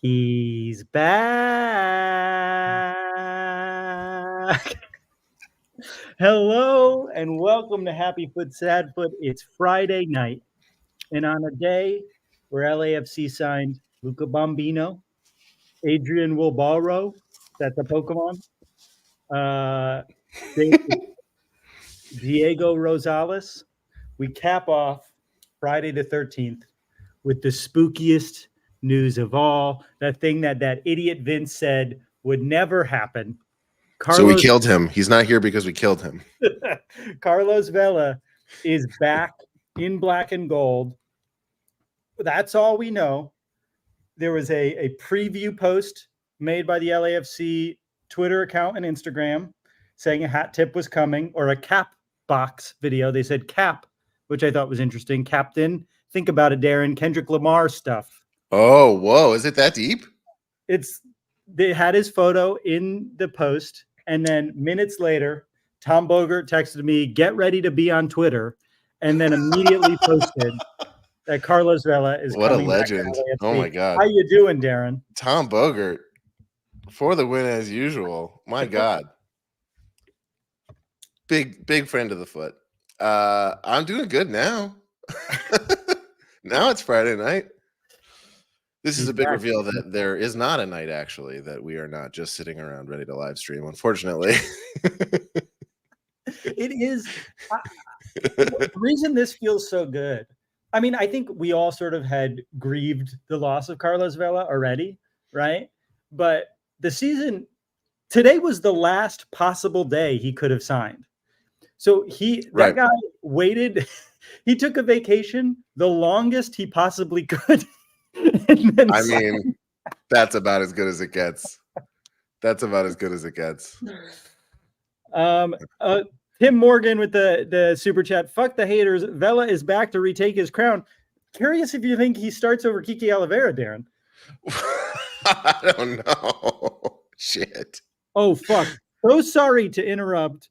He's back. Hello and welcome to Happy Foot, Sad Foot. It's Friday night, and on a day where LAFC signed Luca Bombino, Adrian Wilbaro, that's a Pokemon, Diego Rosales, we cap off Friday the 13th with the spookiest news of all. That thing that idiot Vince said would never happen. So we killed him. He's not here because we killed him. Carlos Vela is back in black and gold. That's all we know. There was a preview post made by the LAFC Twitter account and Instagram saying a hat tip was coming, or a cap box video. They said cap, which I thought was interesting. Captain, think about it, Darren. Kendrick Lamar stuff. Oh, whoa. Is it that deep? They had his photo in the post, and then minutes later, Tom Bogert texted me, "Get ready to be on Twitter," and then immediately posted that Carlos Vela is what coming a legend. Oh my God. How you doing, Darren? Tom Bogert for the win as usual. My God. Big friend of the foot. I'm doing good now. Now it's Friday night. This is a big reveal that there is not a night, actually, that we are not just sitting around ready to live stream, unfortunately. It is. The reason this feels so good, I mean, I think we all sort of had grieved the loss of Carlos Vela already, right? But the season, today was the last possible day he could have signed. So that guy waited. He took a vacation the longest he possibly could. I mean, that's about as good as it gets. That's about as good as it gets. Tim Morgan with the super chat. Fuck the haters. Vela is back to retake his crown. Curious if you think he starts over Kiki Oliveira, Darren. I don't know. Shit. Oh, fuck. So sorry to interrupt.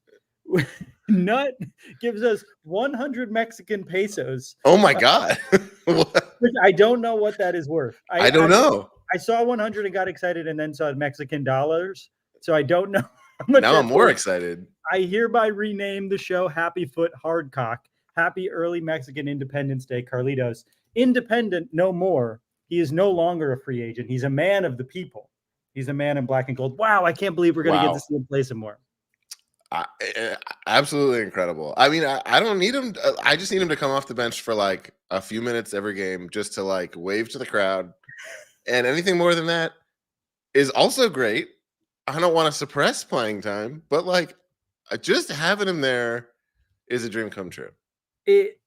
Nut gives us 100 Mexican pesos. Oh my God. Which I don't know what that is worth. I don't know. I saw 100 and got excited, and then saw Mexican dollars. So I don't know. Now I'm more excited. I hereby rename the show Happy Foot Hardcock. Happy early Mexican Independence Day, Carlitos. Independent no more. He is no longer a free agent. He's a man of the people. He's a man in black and gold. Wow, I can't believe we're going to get to see him play some more. Absolutely incredible. I mean, I don't need him. I just need him to come off the bench for like a few minutes every game just to like wave to the crowd. And anything more than that is also great. I don't want to suppress playing time, but like just having him there is a dream come true. It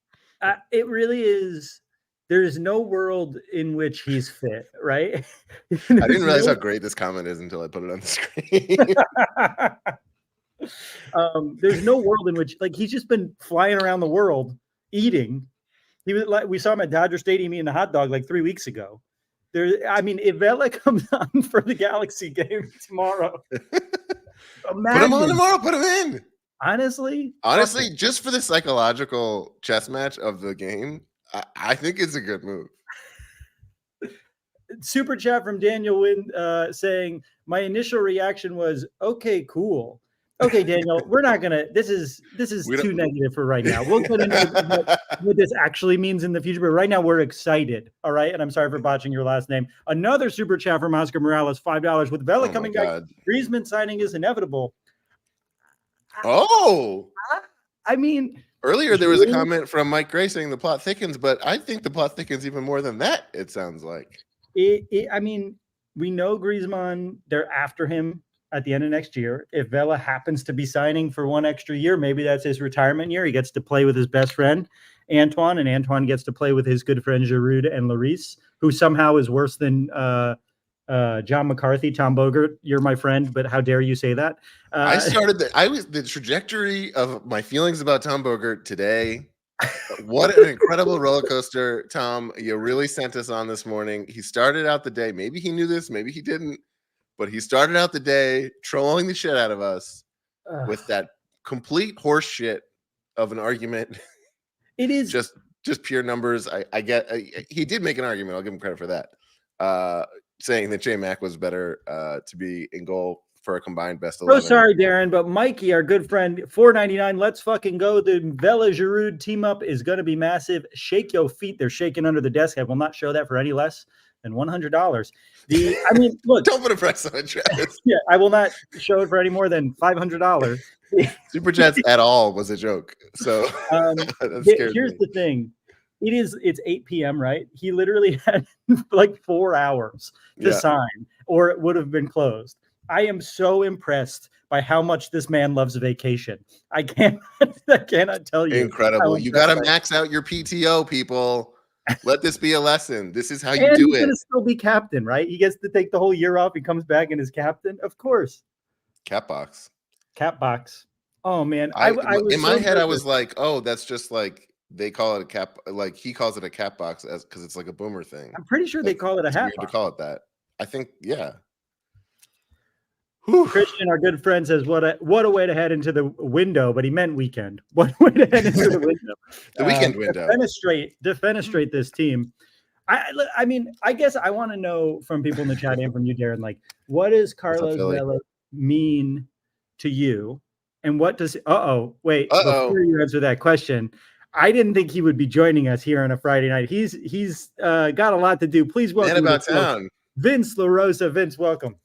really is. There's no world in which he's fit, right? I didn't realize how great this comment is until I put it on the screen. There's no world in which, like, he's just been flying around the world eating. He was like, we saw him at Dodger Stadium eating a hot dog like 3 weeks ago. If Vela comes on for the Galaxy game tomorrow, put him on tomorrow. Put him in. Honestly, just for the psychological chess match of the game, I think it's a good move. Super chat from Daniel Wynn saying, my initial reaction was, okay, cool. Okay, Daniel, we're not gonna. This is too negative for right now. We'll get into what this actually means in the future, but right now we're excited. All right, and I'm sorry for botching your last name. Another super chat from Oscar Morales, $5 with Vela coming back. Griezmann signing is inevitable. I mean, earlier there was a comment from Mike Gray saying the plot thickens, but I think the plot thickens even more than that. It sounds like. I mean, we know Griezmann. They're after him at the end of next year. If Vela happens to be signing for one extra year, maybe that's his retirement year. He gets to play with his best friend, Antoine, and Antoine gets to play with his good friend Giroud and Lloris, who somehow is worse than John McCarthy. Tom Bogert, you're my friend, but how dare you say that? The trajectory of my feelings about Tom Bogert today. What an incredible roller coaster, Tom. You really sent us on this morning. He started out the day. Maybe he knew this, maybe he didn't. But he started out the day trolling the shit out of us with that complete horse shit of an argument. It is just pure numbers. I get he did make an argument. I'll give him credit for that. saying that J Mac was better to be in goal for a combined best So 11. sorry, Darren, but Mikey, our good friend, $4.99. Let's fucking go. The Vela Giroud team up is going to be massive. Shake your feet. They're shaking under the desk. I will not show that for any less than $100. I mean, look. Don't put a price on it, Travis. Yeah, I will not show it for any more than $500. Super chats at all was a joke. So here's the thing. It's 8 p.m., right? He literally had like 4 hours to sign, or it would have been closed. I am so impressed by how much this man loves vacation. I cannot tell you. Incredible. You got to max out your PTO, people. Let this be a lesson. This is how you do it. He's going to still be captain, right? He gets to take the whole year off. He comes back and is captain. Of course. Cap box. Oh, man. In my head, I was like, oh, that's just like they call it a cap. Like he calls it a cap box because it's like a boomer thing. I'm pretty sure they call it a hat box. To call it that. I think, yeah. Christian, our good friend, says, what a way to head into the window, but he meant weekend. What a way to head into the window. The weekend window. Defenestrate this team. I mean, I guess I want to know from people in the chat and from you, Darren, like, what does Carlos Vela mean to you? And what does before you answer that question, I didn't think he would be joining us here on a Friday night. He's got a lot to do. Please welcome Man about town. Vince LaRosa. Vince, welcome.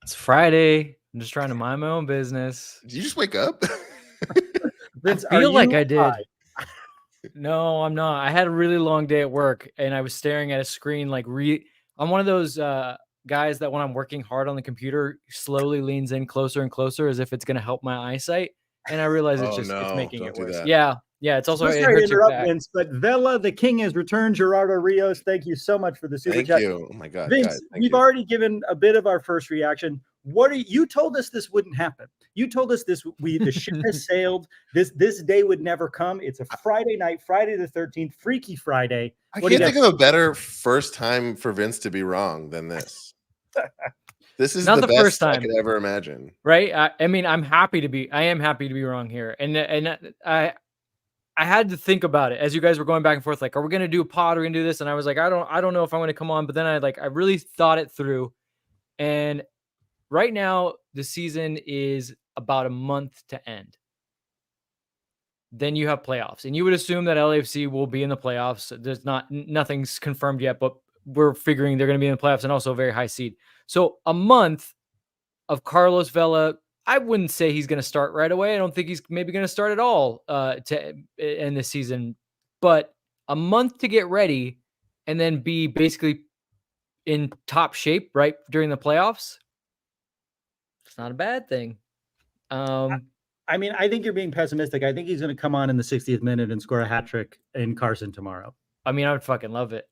It's Friday. I'm just trying to mind my own business. Did you just wake up? Vince, I feel like I did. No, I'm not. I had a really long day at work, and I was staring at a screen like I'm one of those guys that when I'm working hard on the computer, slowly leans in closer and closer as if it's going to help my eyesight. And I realize it's making it worse. Yeah. It's also sorry to interrupt, Vince, but Vela, the king, has returned. Gerardo Rios, thank you so much for the super chat. Thank you. Oh my God, Vince, guys, we've already given a bit of our first reaction. You told us this wouldn't happen. You told us the ship has sailed. This day would never come. It's a Friday night, Friday the 13th, Freaky Friday. I can't think of a better first time for Vince to be wrong than this. This is not the best first time I could ever imagine. Right? I mean, I am happy to be wrong here, and I had to think about it as you guys were going back and forth. Like, are we going to do a pod? Are we going to do this? And I was like, I don't know if I'm going to come on. But then I really thought it through. And right now, the season is about a month to end. Then you have playoffs, and you would assume that LAFC will be in the playoffs. There's nothing's confirmed yet, but we're figuring they're going to be in the playoffs and also a very high seed. So a month of Carlos Vela. I wouldn't say he's going to start right away. I don't think he's maybe going to start at all to end this season. But a month to get ready and then be basically in top shape right during the playoffs, it's not a bad thing. I mean, I think you're being pessimistic. I think he's going to come on in the 60th minute and score a hat trick in Carson tomorrow. I mean, I would fucking love it.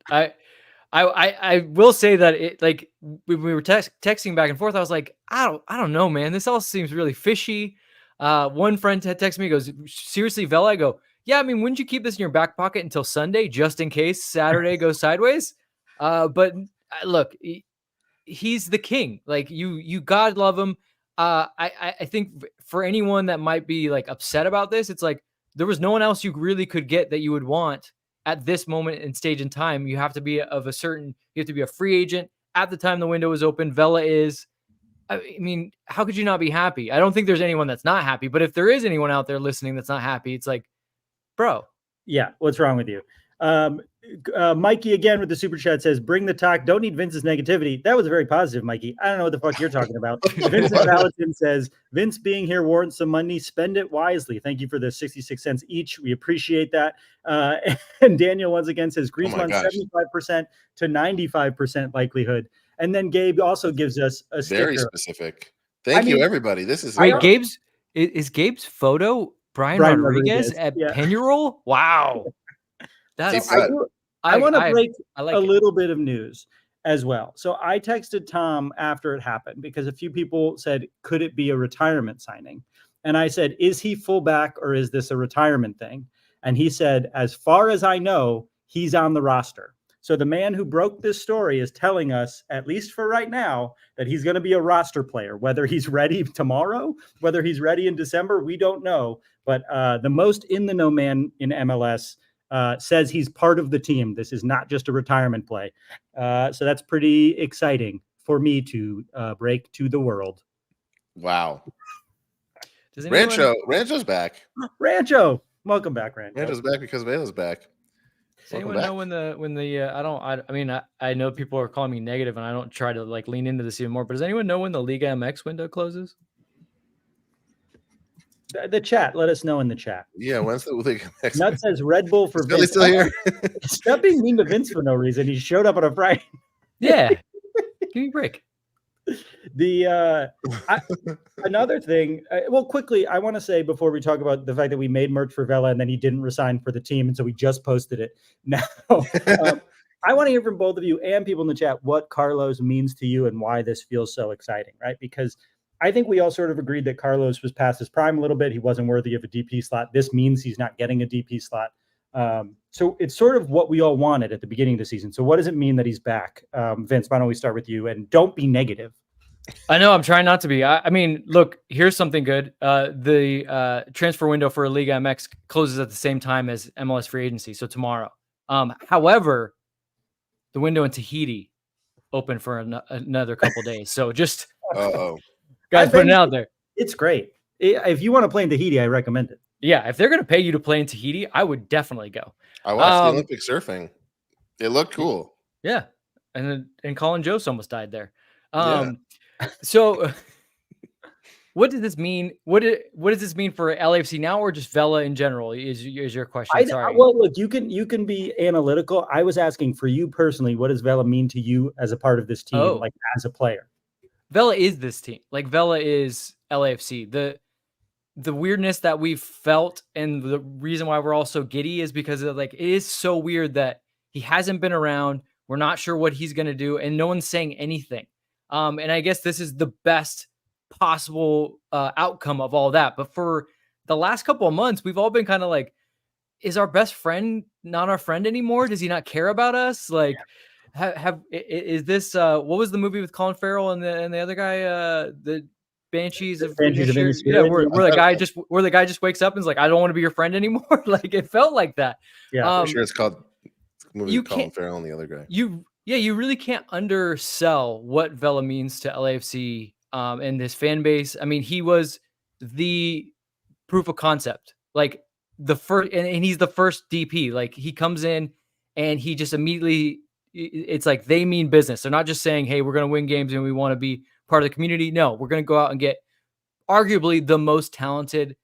I will say that it, like, we were texting back and forth. I was like, I don't know, man. This all seems really fishy. One friend had texted me, goes, seriously, Vela? I go, yeah. I mean, wouldn't you keep this in your back pocket until Sunday, just in case Saturday goes sideways? But look, he's the king. Like, you God love him. I think for anyone that might be like upset about this, it's like there was no one else you really could get that you would want. At this moment in stage in time, you have to be you have to be a free agent at the time the window is open. Vela is, I mean, how could you not be happy? I don't think there's anyone that's not happy, but if there is anyone out there listening that's not happy, it's like, bro. Yeah. What's wrong with you? Mikey again with the super chat says, bring the talk. Don't need Vince's negativity. That was very positive, Mikey. I don't know what the fuck you're talking about. Vincent Valentin says, Vince being here warrants some money. Spend it wisely. Thank you for the 66 cents each. We appreciate that. And Daniel once again says, Griezmann 75% to 95% likelihood. And then Gabe also gives us a sticker. Very specific. Thank you, everybody. This is wait, is Gabe's photo Brian Rodriguez at Peñarol? Wow. I want to break a little bit of news as well. So I texted Tom after it happened because a few people said, could it be a retirement signing? And I said, is he fullback or is this a retirement thing? And he said, as far as I know, he's on the roster. So the man who broke this story is telling us, at least for right now, that he's going to be a roster player. Whether he's ready tomorrow, whether he's ready in December, we don't know. But the most in the know man in MLS says he's part of the team. This is not just a retirement play. So that's pretty exciting for me to break to the world. Wow. Does anyone, Rancho's back. Rancho, welcome back, Rancho. Rancho's back because Vela's back. does anyone know when the I mean, I know people are calling me negative and I don't try to like lean into this even more, but does anyone know when the Liga MX window closes? The chat, let us know in the chat. Yeah, when's the Liga MX? Nut says Red Bull for Is Billy Vince. still here? Stop being mean to Vince for no reason. He showed up on a Friday. Yeah. Give me a break. Another thing, well, quickly, I want to say before we talk about the fact that we made merch for Vela and then he didn't resign for the team, and so we just posted it. Now, I want to hear from both of you and people in the chat what Carlos means to you and why this feels so exciting, right? Because I think we all sort of agreed that Carlos was past his prime a little bit. He wasn't worthy of a DP slot. This means he's not getting a DP slot. So it's sort of what we all wanted at the beginning of the season. So what does it mean that he's back? Vince, why don't we start with you? And don't be negative. I know I'm trying not to be. I mean, look, here's something good. The transfer window for Liga MX closes at the same time as MLS free agency, so tomorrow. However, the window in Tahiti open for another couple days. So just guys, putting it out there. It's great. If you want to play in Tahiti, I recommend it. Yeah, if they're going to pay you to play in Tahiti, I would definitely go. I watched the Olympic surfing. It looked cool. Yeah, and Colin Jost almost died there. Yeah. So what does this mean? What does this mean for LAFC now, or just Vela in general? Is your question? Sorry. Well, look, you can be analytical. I was asking for you personally. What does Vela mean to you as a part of this team, like as a player? Vela is this team. Like Vela is LAFC. The weirdness that we've felt and the reason why we're all so giddy is because of, like, it is so weird that he hasn't been around. We're not sure what he's going to do, and no one's saying anything. And I guess this is the best possible outcome of all that. But for the last couple of months, we've all been kind of like, is our best friend not our friend anymore? Does he not care about us? Like, is this what was the movie with Colin Farrell and the other guy, the Banshees of Inisherin? Yeah, where the guy just wakes up and is like, I don't want to be your friend anymore. Like, it felt like that. Yeah, I'm sure it's called movie with Colin Farrell and the other guy. You really can't undersell what Vela means to LAFC and this fan base. I mean, he was the proof of concept, like the first, and he's the first DP. Like, he comes in and he just immediately, it's like they mean business. They're not just saying, hey, we're going to win games and we want to be part of the community. No, we're going to go out and get arguably the most talented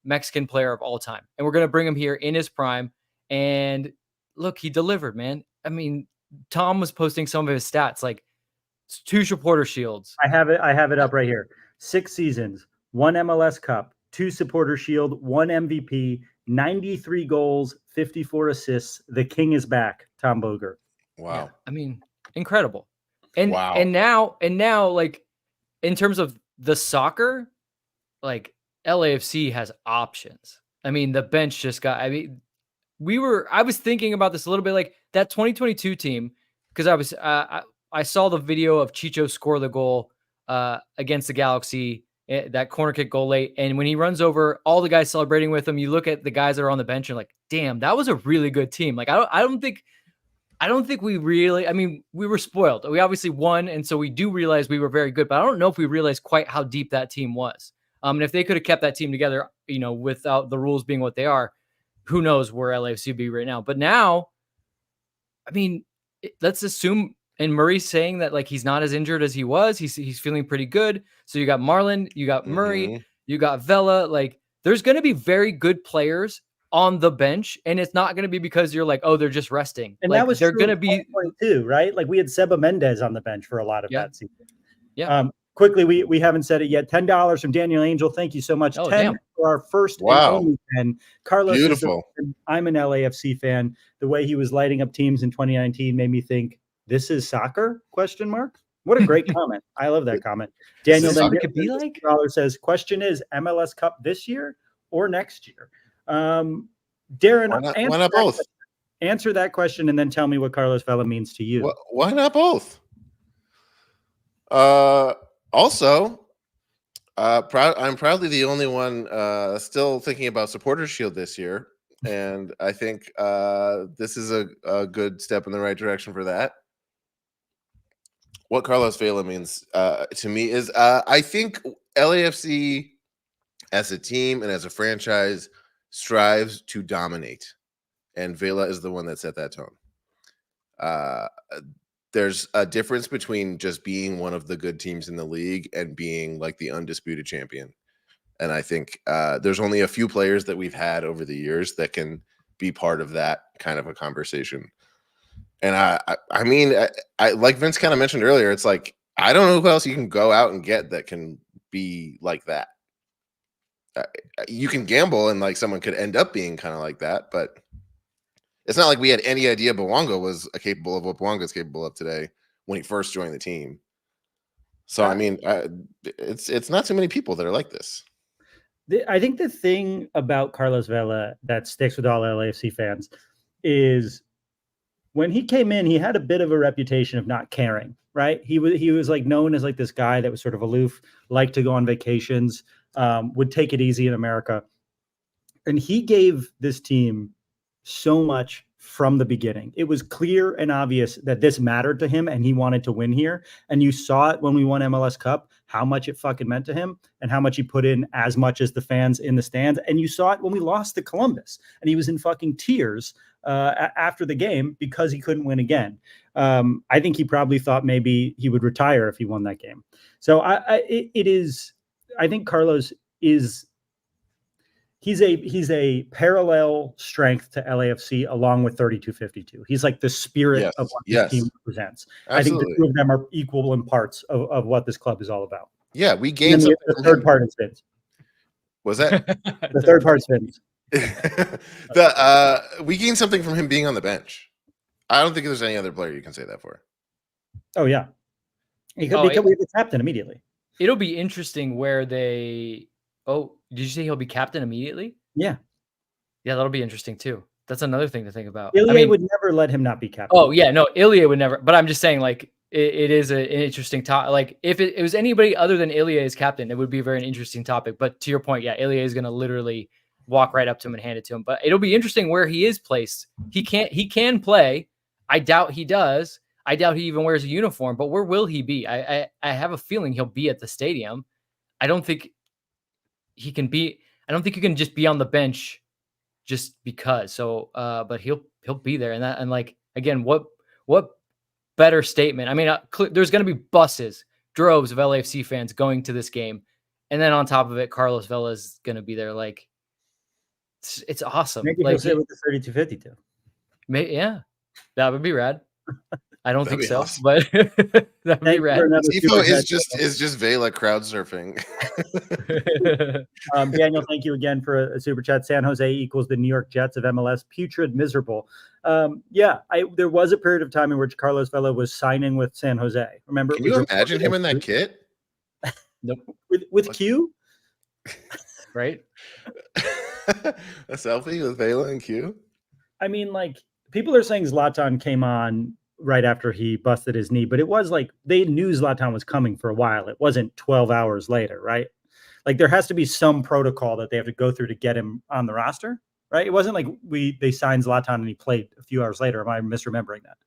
Mexican player of all time. And we're going to bring him here in his prime. And look, he delivered, man. I mean, Tom was posting some of his stats, like 2 supporter shields. I have it up right here. 6 seasons, 1 MLS Cup, 2 supporter shield, 1 MVP, 93 goals, 54 assists. The king is back, Tom Bogert. Wow. Yeah, I mean, incredible. And wow. and now, like, in terms of the soccer, like, LAFC has options. I mean, the bench just got, I mean, I was thinking about this a little bit, like that 2022 team, because I saw the video of Chicho score the goal against the Galaxy, that corner kick goal late. And when he runs over, all the guys celebrating with him, you look at the guys that are on the bench and like, damn, that was a really good team. Like, I don't think we really, I mean, we were spoiled. We obviously won. And so we do realize we were very good, but I don't know if we realized quite how deep that team was. And if they could have kept that team together, you know, without the rules being what they are, who knows where LAFC would be right now. But now, I mean, let's assume, and Murray's saying that, like, he's not as injured as he was. He's feeling pretty good. So you got Marlon, you got Murray, you got Vela. Like, there's going to be very good players on the bench, and it's not going to be because you're like, oh, they're just resting. And like, that was they're going to be too, right? Like, we had Seba Mendez on the bench for a lot of that season. Yeah. Quickly, we haven't said it yet. $10 from Daniel Angel. Thank you so much. Oh, 10 damn. for our first and only 10. Carlos, beautiful. I'm an LAFC fan. The way he was lighting up teams in 2019 made me think, this is soccer? ? What a great comment. I love that comment. Daniel then could be like $10 says, question is MLS Cup this year or next year? Darren, why not both? Answer that question and then tell me what Carlos Vela means to you. Why not both? Also, I'm proudly the only one still thinking about Supporter Shield this year. And I think this is a good step in the right direction for that. What Carlos Vela means to me is I think LAFC as a team and as a franchise strives to dominate. And Vela is the one that set that tone. There's a difference between just being one of the good teams in the league and being like the undisputed champion. And I think there's only a few players that we've had over the years that can be part of that kind of a conversation. And I mean, I like Vince kind of mentioned earlier, it's like, I don't know who else you can go out and get that can be like that. You can gamble and like someone could end up being kind of like that, but it's not like we had any idea Bowonga was capable of what Bowonga is capable of today when he first joined the team. So, I mean, it's not too many people that are like this. I think the thing about Carlos Vela that sticks with all LAFC fans is when he came in, he had a bit of a reputation of not caring, right? He was like known as like this guy that was sort of aloof, liked to go on vacations, would take it easy in America. And he gave this team so much from the beginning. It was clear and obvious that this mattered to him and he wanted to win here. And you saw it when we won MLS Cup, how much it fucking meant to him and how much he put in as much as the fans in the stands. And you saw it when we lost to Columbus and he was in fucking tears after the game because he couldn't win again. I think he probably thought maybe he would retire if he won that game. So I think Carlos is, he's a parallel strength to LAFC along with 3252. He's like the spirit of what this team represents. Absolutely. I think the two of them are equal in parts of what this club is all about. Yeah, we gained the third part is Vince. Was that the third part's Vince? We gained something from him being on the bench. I don't think there's any other player you can say that for. Oh yeah, he could become the captain immediately. It'll be interesting where they. Oh, did you say he'll be captain immediately? Yeah. Yeah, that'll be interesting too. That's another thing to think about. Ilya would never let him not be captain. Oh yeah, no, Ilya would never. But I'm just saying, like, it is an interesting topic. Like, if it was anybody other than Ilya as captain, it would be a very interesting topic. But to your point, yeah, Ilya is going to literally walk right up to him and hand it to him. But it'll be interesting where he is placed. He can play. I doubt he does. I doubt he even wears a uniform. But where will he be? I have a feeling he'll be at the stadium. I don't think he can be. I don't think you can just be on the bench just because. So, but he'll be there, and like again, what better statement? I mean, there's going to be droves of LAFC fans going to this game, and then on top of it, Carlos Vela is going to be there. Like, it's awesome. Maybe like, he'll sit with the 3252. Yeah, that would be rad. I don't think so, awesome. but that'd be rad. Tifo is just Vela crowd surfing. Daniel, thank you again for a super chat. San Jose equals the New York Jets of MLS. Putrid, miserable. There was a period of time in which Carlos Vela was signing with San Jose. Remember? Can you imagine him in that kit? Nope. With Q? Right? A selfie with Vela and Q? I mean, like, people are saying Zlatan came on right after he busted his knee, but it was like they knew Zlatan was coming for a while. It wasn't 12 hours later, right? Like, there has to be some protocol that they have to go through to get him on the roster, right? It wasn't like they signed Zlatan and he played a few hours later. Am I misremembering that?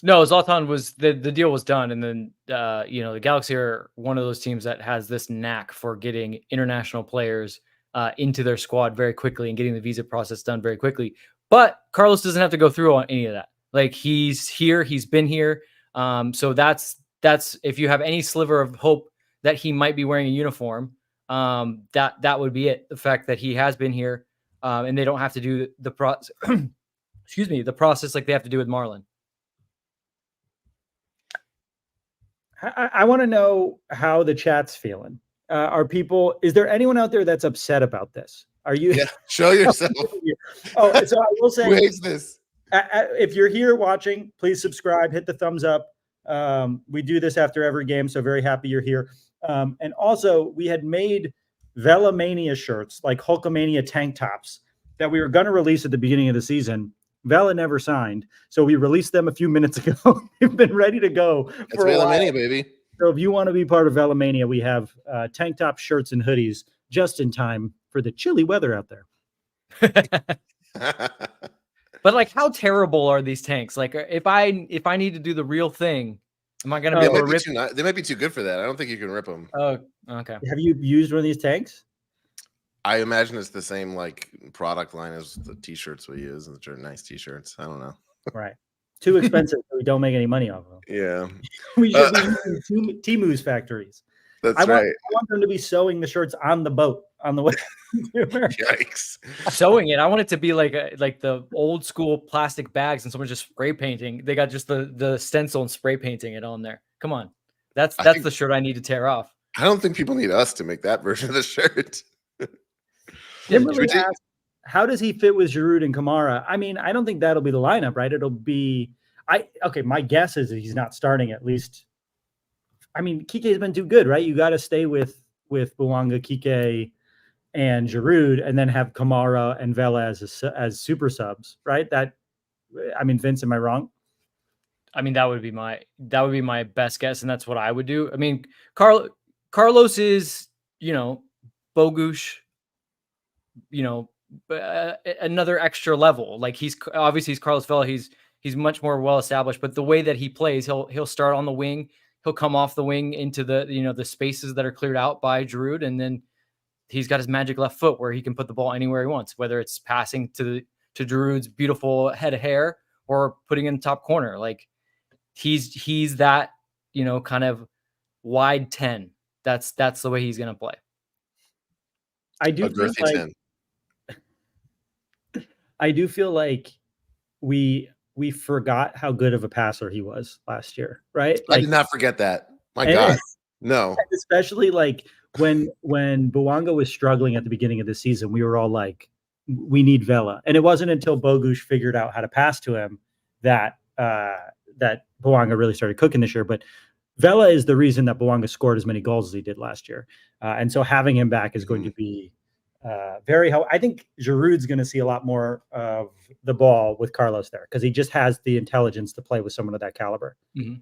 No, Zlatan was the deal was done, and then the Galaxy are one of those teams that has this knack for getting international players into their squad very quickly and getting the visa process done very quickly. But Carlos doesn't have to go through on any of that. Like, he's here, he's been here. So that's if you have any sliver of hope that he might be wearing a uniform, that would be it. The fact that he has been here, and they don't have to do the process. Excuse me, the process like they have to do with Marlon. I want to know how the chat's feeling. Is there anyone out there that's upset about this? Are you? Yeah, show yourself. So I will say, who hates this? If you're here watching, please subscribe, hit the thumbs up. We do this after every game, so very happy you're here. And also, we had made Vela Mania shirts, like Hulkamania tank tops, that we were going to release at the beginning of the season. Vela never signed, so we released them a few minutes ago. We've been ready to go. It's Vela Mania, baby. So if you want to be part of Vela Mania, we have tank top shirts and hoodies just in time for the chilly weather out there. But like, how terrible are these tanks? Like, if I need to do the real thing, am I gonna be able to rip? They might be too good for that. I don't think you can rip them. Oh, okay. Have you used one of these tanks? I imagine it's the same like product line as the t-shirts we use, which are nice t-shirts. I don't know. Right. Too expensive, so we don't make any money off of them. Yeah. We should be Timu's factories. That's I right. want them to be sewing the shirts on the boat on the way to America. Yikes. Sewing it. I want it to be like the old school plastic bags and someone's just spray painting. They got just the stencil and spray painting it on there. Come on. That's the shirt I need to tear off. I don't think people need us to make that version of the shirt. Kimberly asked, how does he fit with Giroud and Kamara? I mean, I don't think that'll be the lineup, right? It'll be my guess is that he's not starting at least. I mean, Kike's been too good, right? You got to stay with Bouanga, Kike, and Giroud, and then have Kamara and Vela as super subs, right? Vince, am I wrong? I mean, that would be my best guess, and that's what I would do. I mean, Carlos is, Bogush, another extra level. Like he's Carlos Vela. He's much more well established, but the way that he plays, he'll start on the wing. He'll come off the wing into the spaces that are cleared out by Giroud, and then he's got his magic left foot where he can put the ball anywhere he wants, whether it's passing to Giroud's beautiful head of hair or putting in the top corner. Like he's that, kind of wide 10. That's the way he's going to play. I do feel like we forgot how good of a passer he was last year, right? I did not forget that. My God, no. Especially like when Bouanga was struggling at the beginning of the season, we were all like, we need Vela. And it wasn't until Bogush figured out how to pass to him that Bouanga really started cooking this year. But Vela is the reason that Bouanga scored as many goals as he did last year. And so having him back is going to be very helpful. I think Giroud's going to see a lot more of the ball with Carlos there because he just has the intelligence to play with someone of that caliber. Mm-hmm.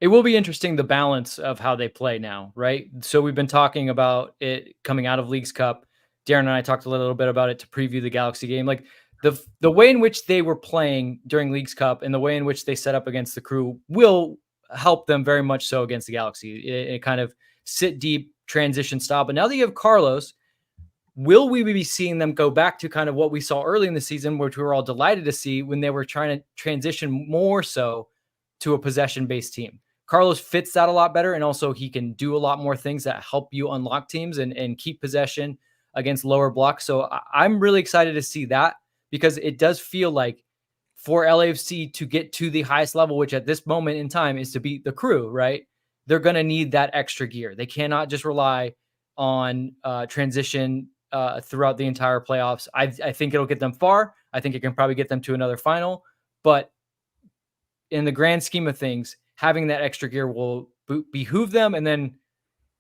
It will be interesting, the balance of how they play now, right? So we've been talking about it coming out of Leagues Cup. Darren and I talked a little bit about it to preview the Galaxy game. Like the way in which they were playing during Leagues Cup and the way in which they set up against the Crew will help them very much so against the Galaxy. It kind of sit deep, transition style. But now that you have Carlos, will we be seeing them go back to kind of what we saw early in the season, which we were all delighted to see when they were trying to transition more so to a possession-based team? Carlos fits that a lot better, and also he can do a lot more things that help you unlock teams and keep possession against lower blocks. So I'm really excited to see that because it does feel like for LAFC to get to the highest level, which at this moment in time is to beat the Crew, right? They're going to need that extra gear. They cannot just rely on transition throughout the entire playoffs. I think it'll get them far. I think it can probably get them to another final. But in the grand scheme of things, having that extra gear will behoove them. And then,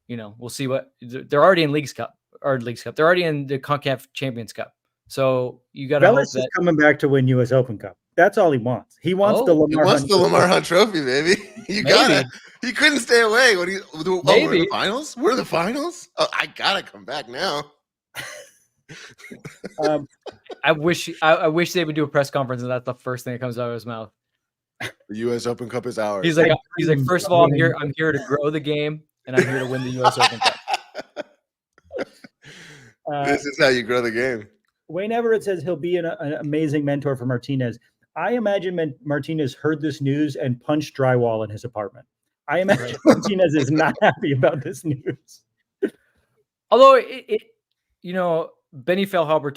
we'll see what they're already in Leagues Cup. They're already in the CONCACAF Champions Cup. So you got to hope that coming back to win US Open Cup. That's all he wants. He wants the Lamar Hunt Trophy, baby. You got He couldn't stay away. We're in the finals. We're in the finals. Oh, I gotta come back now. I wish they would do a press conference and that's the first thing that comes out of his mouth. The US Open Cup is ours. He's like, first of all, I'm here to grow the game and I'm here to win the US Open Cup. This is how you grow the game. Wayne Everett says he'll be an amazing mentor for Martinez. I imagine Martinez heard this news and punched drywall in his apartment. I imagine Martinez is not happy about this news. Although Benny Feilhaber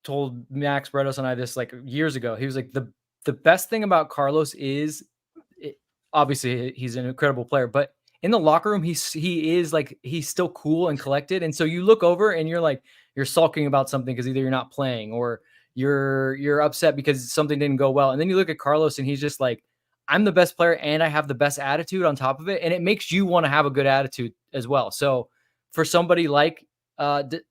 told Max Bredos and I this like years ago. He was like, the best thing about Carlos is obviously he's an incredible player, but in the locker room, he is like, he's still cool and collected. And so you look over and you're like, you're sulking about something because either you're not playing or you're upset because something didn't go well. And then you look at Carlos and he's just like, I'm the best player and I have the best attitude on top of it. And it makes you want to have a good attitude as well. So for somebody like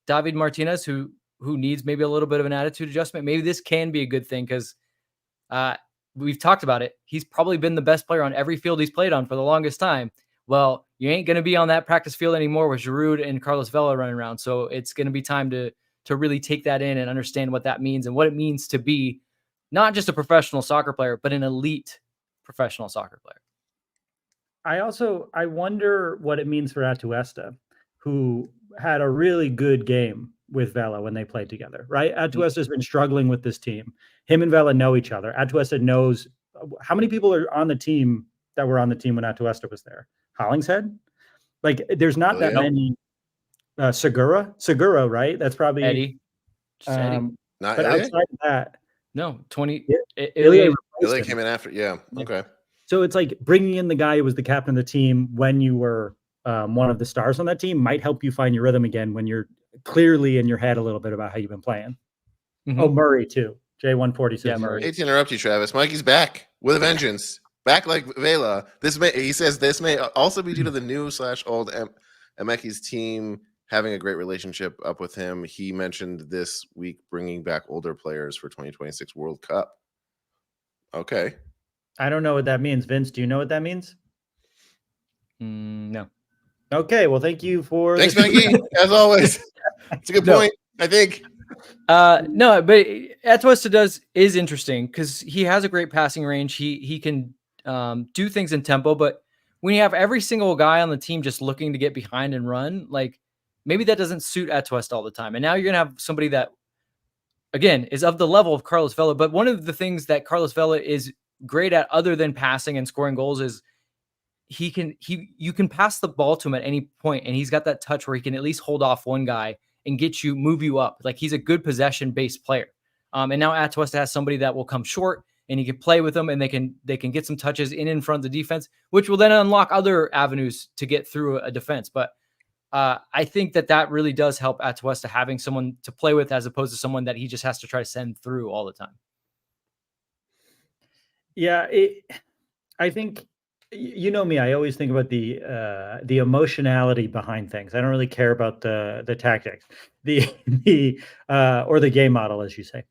David Martinez, who needs maybe a little bit of an attitude adjustment, maybe this can be a good thing because we've talked about it. He's probably been the best player on every field he's played on for the longest time. Well, you ain't going to be on that practice field anymore with Giroud and Carlos Vela running around. So it's going to be time to to really take that in and understand what that means and what it means to be not just a professional soccer player, but an elite professional soccer player. I wonder what it means for Atuesta, who had a really good game with Vela when they played together, right? Atuesta's been struggling with this team. Him and Vela know each other. Atuesta knows how many people are on the team that were on the team when Atuesta was there. Hollingshead? Like, there's not that many. Segura, right? That's probably Eddie. Eddie. Not but Ilya? outside of that, No, 20. Ilya Ilya. Ilya came in after. Yeah. Okay. So it's like bringing in the guy who was the captain of the team when you were one of the stars on that team might help you find your rhythm again when you're clearly in your head a little bit about how you've been playing. Oh, Murray too. J140 says Murray. Hate to interrupt you, Travis. Mikey's back with a vengeance. Back like Vela. He says this may also be due to the new / old Mikeys team having a great relationship up with him. He mentioned this week bringing back older players for 2026 World Cup. Okay. I don't know what that means. Vince, do you know what that means? No. Okay, well, thank you for. Thanks, Mikey. As always, it's a good point. I think. No, but Atuesta is interesting because he has a great passing range. He can do things in tempo, but when you have every single guy on the team just looking to get behind and run, like maybe that doesn't suit Atuesta all the time. And now you're gonna have somebody that, again, is of the level of Carlos Vela. But one of the things that Carlos Vela is great at, other than passing and scoring goals, is you can pass the ball to him at any point, and he's got that touch where he can at least hold off one guy and move you up. Like, he's a good possession-based player. And now Atuesta has somebody that will come short, and he can play with them, and they can get some touches in front of the defense, which will then unlock other avenues to get through a defense. But I think that really does help Atuesta, having someone to play with as opposed to someone that he just has to try to send through all the time. Yeah, I think, you know me, I always think about the emotionality behind things. I don't really care about the tactics, or the game model, as you say.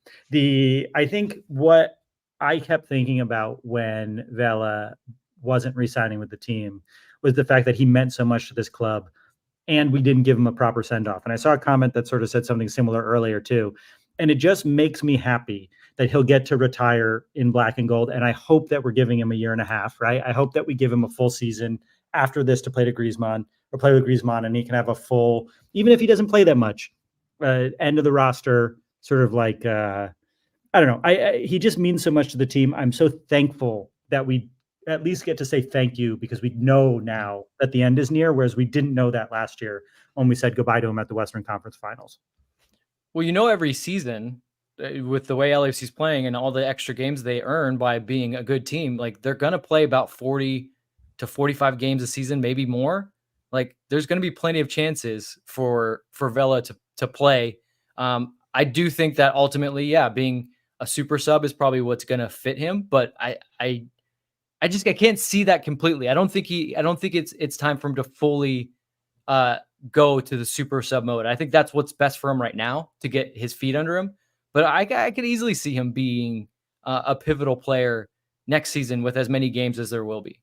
I think what I kept thinking about when Vela wasn't re-signing with the team was the fact that he meant so much to this club, and we didn't give him a proper send-off. And I saw a comment that sort of said something similar earlier too. And it just makes me happy that he'll get to retire in black and gold. And I hope that we're giving him a year and a half, right? I hope that we give him a full season after this to play with Griezmann, and he can have a full, even if he doesn't play that much, end of the roster, sort of like, I don't know. He just means so much to the team. I'm so thankful that we at least get to say thank you, because we know now that the end is near, whereas we didn't know that last year when we said goodbye to him at the Western Conference Finals. Well, every season with the way LAFC is playing and all the extra games they earn by being a good team, like, they're going to play about 40 to 45 games a season, maybe more. Like, there's going to be plenty of chances for Vela to play. I do think that ultimately, being a super sub is probably what's going to fit him, but I can't see that completely. I don't think it's time for him to fully go to the super sub mode. I think that's what's best for him right now, to get his feet under him. But I could easily see him being a pivotal player next season with as many games as there will be.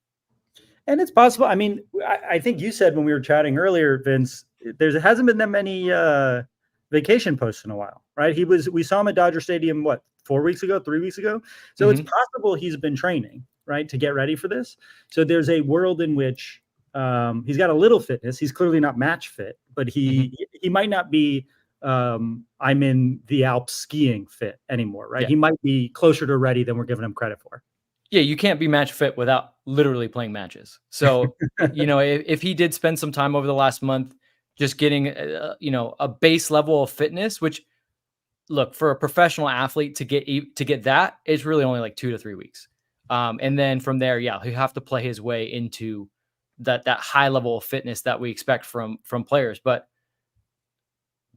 And it's possible. I mean, I think you said when we were chatting earlier, Vince, there hasn't been that many vacation posts in a while, right? We saw him at Dodger Stadium, 3 weeks ago? So it's possible he's been training, right, to get ready for this. So there's a world in which he's got a little fitness. He's clearly not match fit, but he might not be I'm in the Alps skiing fit anymore, right? Yeah. He might be closer to ready than we're giving him credit for. Yeah, you can't be match fit without literally playing matches. So, if he did spend some time over the last month just getting, a base level of fitness, which, look, for a professional athlete to get that, it's really only like 2 to 3 weeks. And then from there, he'll have to play his way into that high level of fitness that we expect from players. But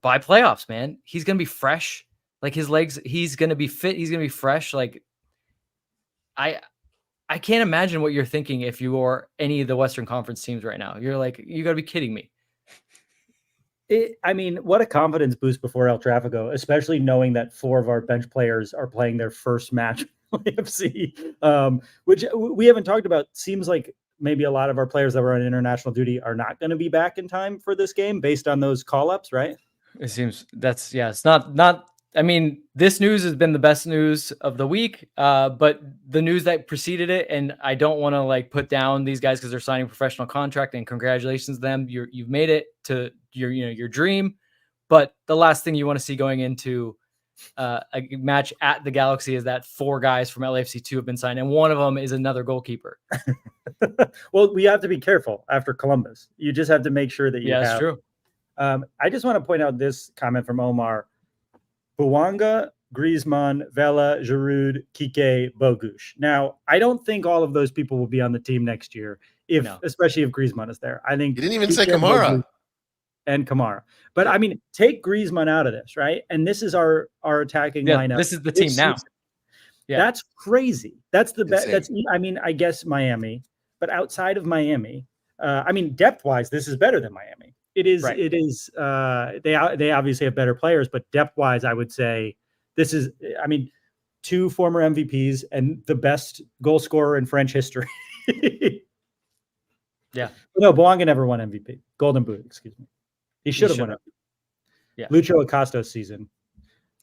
by playoffs, man, he's going to be fresh. Like, his legs, he's going to be fit. He's going to be fresh. Like, I can't imagine what you're thinking if you are any of the Western Conference teams right now. You're like, you got to be kidding me. I mean, what a confidence boost before El Tráfico, especially knowing that 4 of our bench players are playing their first match with LAFC, which we haven't talked about. Seems like maybe a lot of our players that were on international duty are not going to be back in time for this game based on those call-ups, right? It seems it's not. I mean, this news has been the best news of the week, but the news that preceded it, and I don't want to like put down these guys because they're signing professional contract, and congratulations to them. You've made it to your dream, but the last thing you want to see going into a match at the Galaxy is that 4 guys from LAFC2 have been signed, and one of them is another goalkeeper. Well, we have to be careful after Columbus. You just have to make sure that you have. That's true. I just want to point out this comment from Omar. Bouanga, Griezmann, Vela, Giroud, Kike, Bogusz. Now, I don't think all of those people will be on the team next year, especially if Griezmann is there. I think You didn't even say Kamara. And Kamara. But I mean, take Griezmann out of this, right? And this is our attacking lineup. This is the team now. Yeah. That's crazy. That's the best. I mean, I guess Miami, but outside of Miami, I mean, depth-wise, this is better than Miami. It is. Right. It is. They obviously have better players, but depth-wise, I would say this is. I mean, 2 former MVPs and the best goal scorer in French history. Yeah. No, Bouanga never won MVP. Golden Boot. Excuse me. He should have won it. Yeah. Lucho Acosta's season.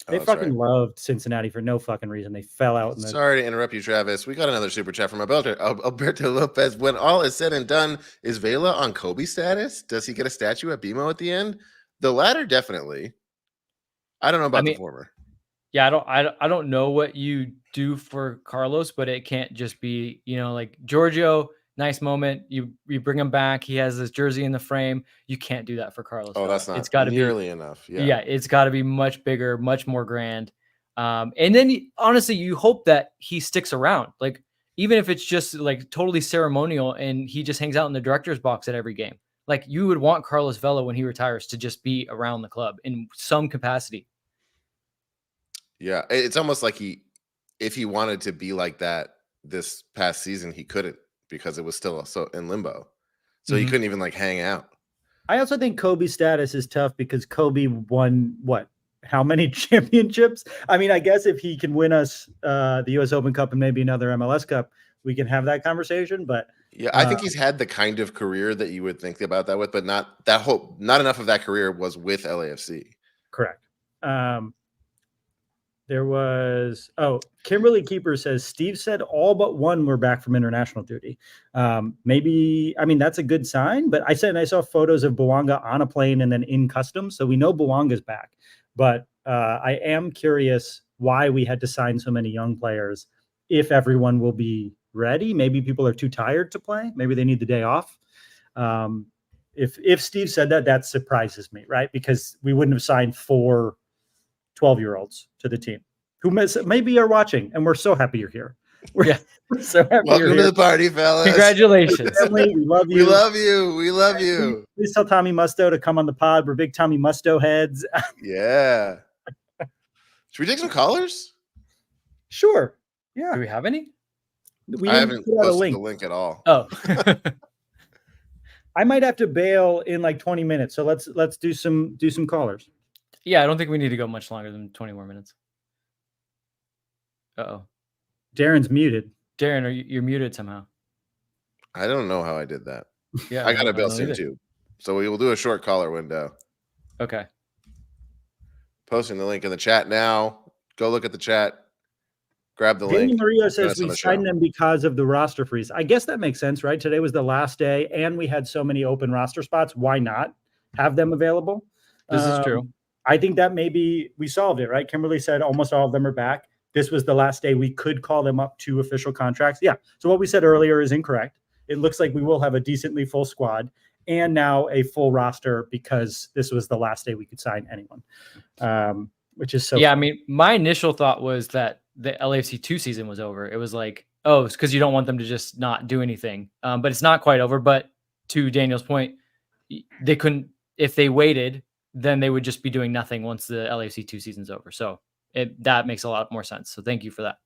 They fucking loved Cincinnati for no fucking reason. They fell out. Sorry to interrupt you, Travis. We got another super chat from Alberto Lopez. When all is said and done, is Vela on Kobe status? Does he get a statue at BMO at the end? The latter, definitely. I don't know about the former. Yeah, I don't know what you do for Carlos, but it can't just be, like Giorgio. Nice moment. You bring him back. He has this jersey in the frame. You can't do that for Carlos. Oh, that's not. It's got to nearly enough. Yeah, it's got to be much bigger, much more grand. And then honestly, you hope that he sticks around. Like even if it's just like totally ceremonial and he just hangs out in the director's box at every game. Like you would want Carlos Vela when he retires to just be around the club in some capacity. Yeah, it's almost like if he wanted to be like that this past season, he couldn't. Because it was still so in limbo. So he couldn't even like hang out. I also think Kobe's status is tough because Kobe won how many championships? I mean, I guess if he can win us the US Open Cup and maybe another MLS Cup, we can have that conversation. But yeah, I think he's had the kind of career that you would think about that with, but not enough of that career was with LAFC. Correct. There was Kimberly Keeper says Steve said all but one were back from international duty. Maybe that's a good sign. But I saw photos of Bouanga on a plane and then in customs, so we know Bouanga's back. But I am curious why we had to sign so many young players. If everyone will be ready, maybe people are too tired to play. Maybe they need the day off. If Steve said that surprises me, right? Because we wouldn't have signed 4 12-year-olds to the team who maybe are watching, and we're so happy you're here. We're so happy. Welcome to the party, fellas. Congratulations. Family, we love you. We love you. We love you. Please tell Tommy Musto to come on the pod. We're big Tommy Musto heads. Yeah. Should we take some callers? Sure. Yeah. Do we have any? I haven't posted the link at all. Oh. I might have to bail in like 20 minutes. So let's do some callers. Yeah, I don't think we need to go much longer than 20 more minutes. Uh-oh. Darren's muted. Darren, you're muted somehow. I don't know how I did that. Yeah, I got a bill soon too. So we will do a short caller window. Okay. Posting the link in the chat now. Go look at the chat. Grab the link. Mario says we signed them because of the roster freeze. I guess that makes sense, right? Today was the last day and we had so many open roster spots. Why not have them available? This is true. I think that maybe we solved it, right? Kimberly said almost all of them are back. This was the last day we could call them up to official contracts. Yeah. So what we said earlier is incorrect. It looks like we will have a decently full squad and now a full roster because this was the last day we could sign anyone, which is so. Yeah. Fun. I mean, my initial thought was that the LAFC2 season was over. It was like, oh, it's because you don't want them to just not do anything. But it's not quite over. But to Daniel's point, they couldn't, if they waited, then they would just be doing nothing once the LAFC2 season's over. So that makes a lot more sense. So thank you for that.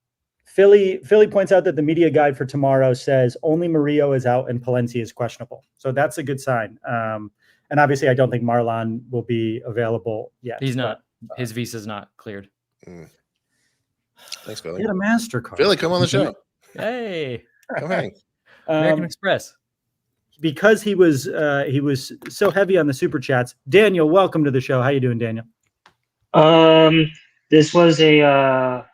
Philly points out that the media guide for tomorrow says only Murillo is out and Palencia is questionable. So that's a good sign. And obviously I don't think Marlon will be available yet. He's not. His visa's not cleared. Thanks, Philly. Get a MasterCard. Philly, come on the show. Hey. Come hang. American Express. because he was so heavy on the super chats. Daniel, welcome to the show. How you doing, Daniel? This was a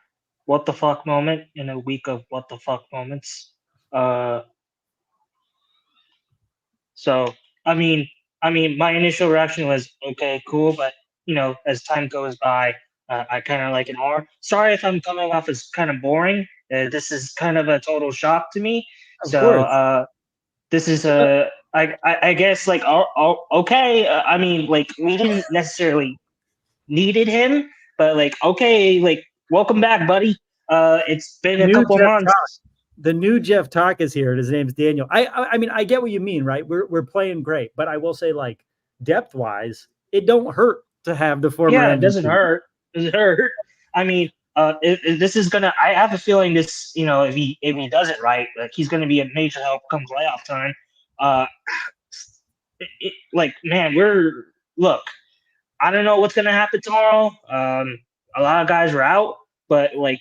what the fuck moment in a week of what the fuck moments. So I mean, my initial reaction was okay, cool, but as time goes by, I kind of like it more. Sorry if I'm coming off as kind of boring. This is kind of a total shock to me. Of course. This is I guess like okay. I mean, like we didn't necessarily needed him, but like okay, like welcome back, buddy. It's been a couple months. The new Jeff Talk is here, and his name's Daniel. I mean, I get what you mean, right? We're playing great, but I will say, like, depth wise, it don't hurt to have the former. Yeah, it doesn't hurt. Does it hurt? I mean, if this is gonna. I have a feeling this. If he does it right, like he's gonna be a major help come playoff time. Like man, look. I don't know what's gonna happen tomorrow. A lot of guys are out, but like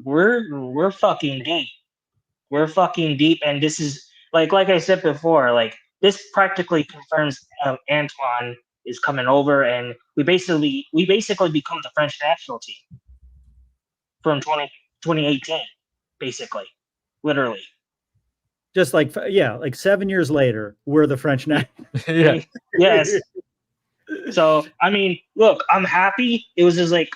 we're fucking deep. We're fucking deep, and this is like I said before, like this practically confirms Antoine is coming over, and we basically become the French national team from 2018, basically, literally. Just like like 7 years later, we're the French national. Yeah. Yes. So I mean, look, I'm happy. It was like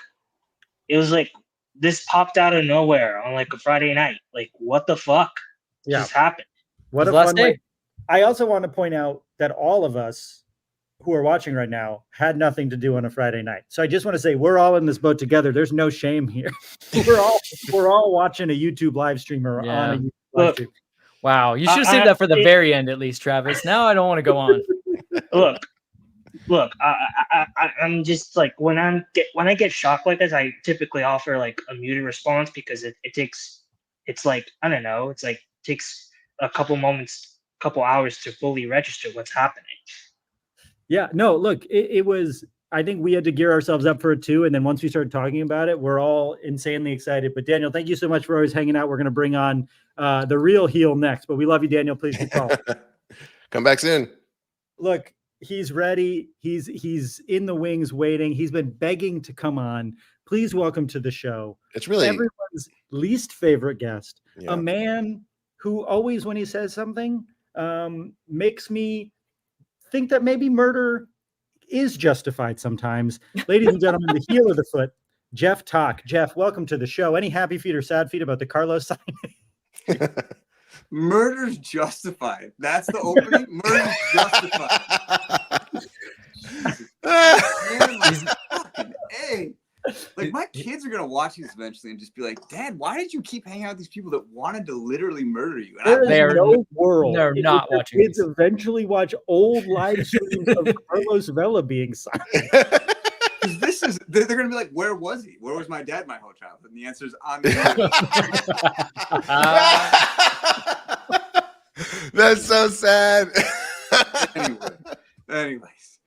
this popped out of nowhere on like a Friday night. Like, what the fuck just happened? What a fun day. I also want to point out that all of us who are watching right now had nothing to do on a Friday night. So I just want to say we're all in this boat together. There's no shame here. we're all watching a YouTube live stream or on a YouTube live stream. Wow, you should have saved that for the very end at least, Travis. Now I don't want to go on. Look, I'm just like when I get shocked like this, I typically offer like a muted response because it takes I don't know, it's like takes a couple hours to fully register what's happening. Yeah, no, look, it was. I think we had to gear ourselves up for it too, and then once we started talking about it, we're all insanely excited. But Daniel, thank you so much for always hanging out. We're going to bring on the real heel next, but we love you, Daniel. Please keep calling. Come back soon. Look. He's ready. He's in the wings waiting. He's been begging to come on. Please welcome to the show. It's really everyone's least favorite guest, a man who always, when he says something, makes me think that maybe murder is justified sometimes. Ladies and gentlemen, the heel of the foot, Jeff Talk. Jeff, welcome to the show. Any happy feet or sad feet about the Carlos signing? Murder's justified. That's the opening. Murder's justified. Man, like, fucking A. Like my kids are gonna watch this eventually and just be like, "Dad, why did you keep hanging out with these people that wanted to literally murder you?" And There's no world. They're not watching. Kids eventually watch old live streams of Carlos Vela being signed. They're gonna be like, "Where was he? Where was my dad my whole childhood?" And the answer is on the That's so sad. Anyways,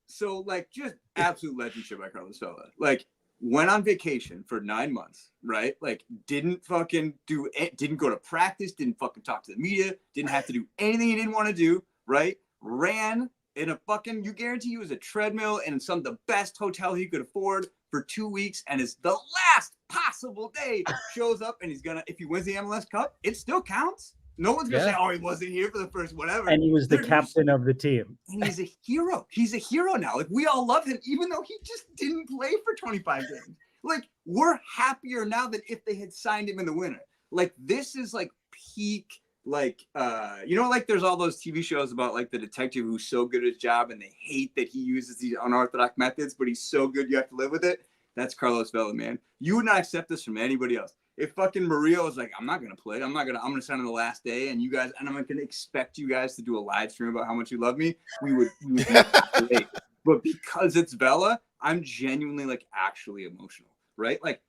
so like just absolute legend shit by Carlos Vela. Like went on vacation for 9 months, right? Like didn't go to practice, didn't fucking talk to the media, didn't have to do anything he didn't want to do, right? Ran in a fucking, you guarantee you was a treadmill in the best hotel he could afford for 2 weeks, and is the last possible day shows up, and if he wins the MLS Cup, it still counts. No one's gonna say, "Oh, he wasn't here for the first whatever." And he was the captain of the team. And he's a hero. He's a hero now. Like we all love him, even though he just didn't play for 25 games. Like we're happier now than if they had signed him in the winter. Like this is like peak. Like like there's all those TV shows about like the detective who's so good at his job and they hate that he uses these unorthodox methods, but he's so good you have to live with it. That's Carlos Vela, man. You would not accept this from anybody else. If fucking Murillo was like, "I'm not gonna play. I'm gonna sign on the last day, and I'm gonna expect you guys to do a live stream about how much you love me," we would be great. But because it's Vela, I'm genuinely like actually emotional, right? Like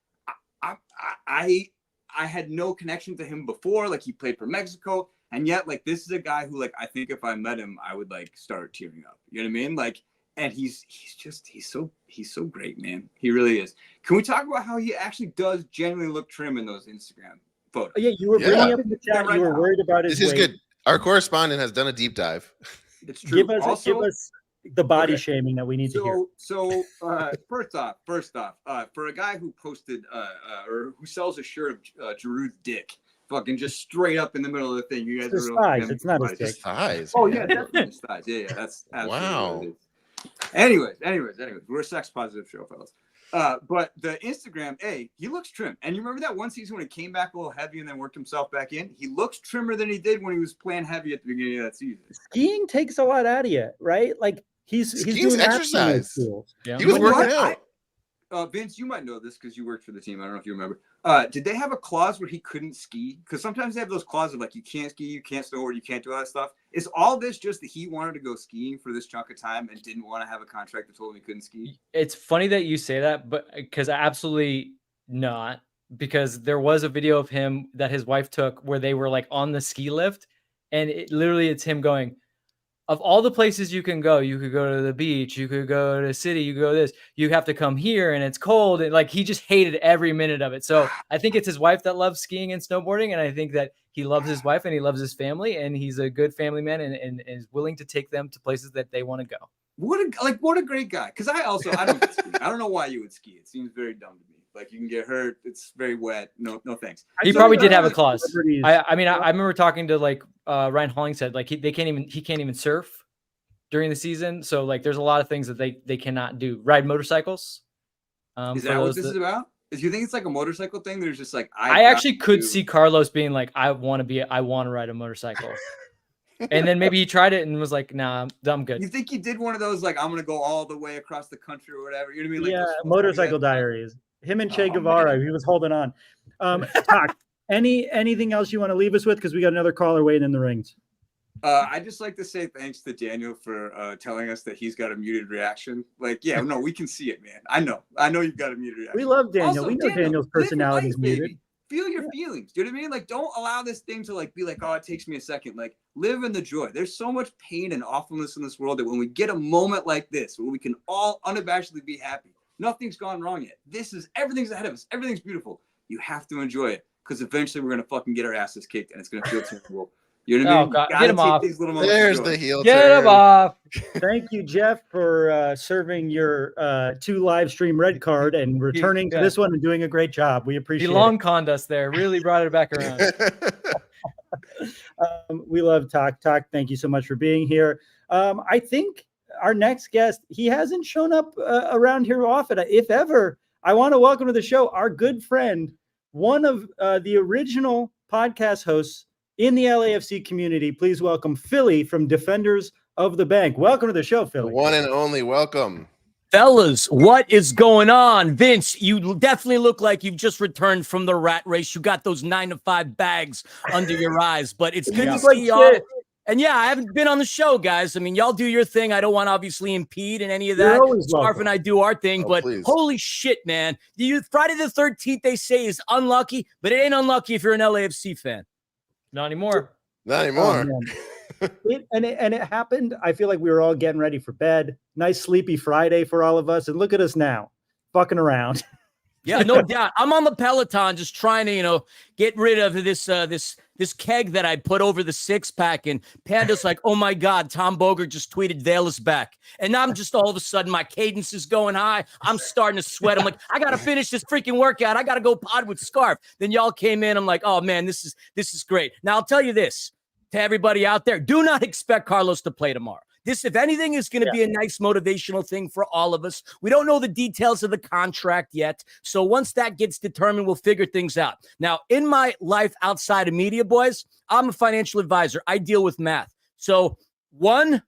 I had no connection to him before. Like he played for Mexico, and yet like this is a guy who like I think if I met him, I would like start tearing up. You know what I mean? Like, and he's so great, man. He really is. Can we talk about how he actually does genuinely look trim in those Instagram photos? Yeah, you were bringing up in the chat. You were worried about his weight. Our correspondent has done a deep dive. It's true. Give us Also, the body Okay. shaming that we need to hear. So first off, for a guy who posted or who sells a shirt of Giroud's dick, fucking just straight up in the middle of the thing, you guys It's his are really thighs. It's not his dick. His thighs. Oh man. yeah, definitely his thighs. Yeah, that's absolutely Wow. what it is. Anyways, we're a sex positive show, fellas. But the Instagram, he looks trim. And you remember that one season when he came back a little heavy and then worked himself back in? He looks trimmer than he did when he was playing heavy at the beginning of that season. Skiing takes a lot out of you, right? Like he's Skiing's doing laps on those exercise. tools. Yeah. He was You know working what? out. Vince, you might know this because you worked for the team. I don't know if you remember. Did they have a clause where he couldn't ski? Because sometimes they have those clauses like you can't ski, you can't snowboard, you can't do all that stuff. Is all this just that he wanted to go skiing for this chunk of time and didn't want to have a contract that told him he couldn't ski? It's funny that you say that, but because absolutely not. Because there was a video of him that his wife took where they were like on the ski lift, and it's him going, of all the places you can could go to the beach, you could go to the city, you could go this, you have to come here and it's cold. And like, he just hated every minute of it. So I think it's his wife that loves skiing and snowboarding. And I think that he loves his wife and he loves his family and he's a good family man and is willing to take them to places that they want to go. What a great guy. Because I don't get skiing. I don't know why you would ski. It seems very dumb to me. Like you can get hurt. It's very wet. No thanks. He So, probably you did know, have a like, clause. celebrities- I remember talking to like Ryan Hollingshead, like he can't even surf during the season. So like there's a lot of things that they cannot do. Ride motorcycles. Is for that what those this is about? Do you think it's like a motorcycle thing? There's just like I actually could see Carlos being like, I want to ride a motorcycle. And then maybe he tried it and was like, nah, I'm good. You think he did one of those like I'm gonna go all the way across the country or whatever? You know what I mean? Like yeah, those photos motorcycle he had? diaries. Him and Oh, Che Guevara, man. he was holding on. Talk. Anything else you want to leave us with? Because we got another caller waiting in the rings. I'd just like to say thanks to Daniel for telling us that he's got a muted reaction. Like, yeah, no, we can see it, man. I know you've got a muted reaction. We love Daniel. Also, we know Daniel's live your personality is life, muted. baby. Feel your feelings. Do you know what I mean? Like, don't allow this thing to like be like, oh, it takes me a second. Like, live in the joy. There's so much pain and awfulness in this world that when we get a moment like this, where we can all unabashedly be happy, nothing's gone wrong yet. Everything's ahead of us. Everything's beautiful. You have to enjoy it because eventually we're gonna fucking get our asses kicked and it's gonna feel terrible. You know what I mean? God, You get him gotta take off. these little moments of There's joy. the heel Get turn. him off. Thank you, Jeff, for serving your 2 live stream red card and returning to this one and doing a great job. We He appreciate long it. conned us there. Really brought it back around. We love Talk. Thank you so much for being here. I think our next guest, he hasn't shown up around here often. If ever, I want to welcome to the show our good friend, one of the original podcast hosts in the LAFC community. Please welcome Philly from Defenders of the Bank. Welcome to the show, The Philly. one and only welcome. Fellas, what is going on? Vince, you definitely look like you've just returned from the rat race. You got those 9-to-5 bags under your eyes, but it's good You to look like see y'all. shit. And yeah, I haven't been on the show, guys. I mean, y'all do your thing. I don't want to obviously impede in any of You're that. always Scarf welcome. and I do our thing, Oh, but please. holy shit, man. Friday the 13th, they say, is unlucky, but it ain't unlucky if you're an LAFC fan. Not anymore. Not Oh, anymore. man. It happened. I feel like we were all getting ready for bed. Nice sleepy Friday for all of us. And look at us now, fucking around. Yeah, no doubt. I'm on the Peloton just trying to, get rid of this keg that I put over the 6-pack. And Panda's like, oh my God, Tom Bogert just tweeted VELA is back. And I'm just all of a sudden, my cadence is going high. I'm starting to sweat. I'm like, I got to finish this freaking workout. I got to go pod with Scarf. Then y'all came in. I'm like, oh man, this is great. Now I'll tell you this to everybody out there. Do not expect Carlos to play tomorrow. This, if anything, is going to be a nice motivational thing for all of us. We don't know the details of the contract yet. So once that gets determined, we'll figure things out. Now, in my life outside of media, boys, I'm a financial advisor. I deal with math. So 1